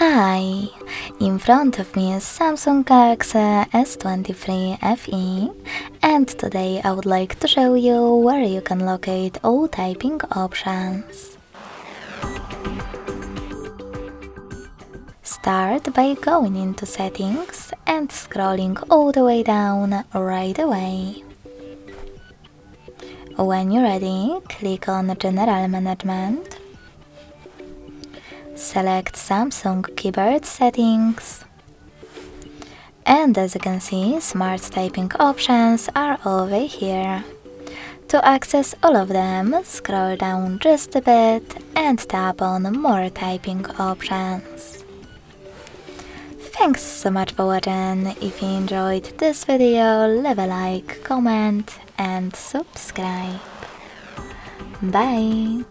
Hi, in front of me is Samsung Galaxy S23 FE, and today I would like to show you where you can locate all typing options. Start by going into settings and scrolling all the way down right away. When you're ready, click on General Management. Select Samsung keyboard settings. And as you can see, smart typing options are over here. To access all of them, scroll down just a bit and tap on more typing options. Thanks so much for watching. If you enjoyed this video, leave a like, comment and subscribe. Bye!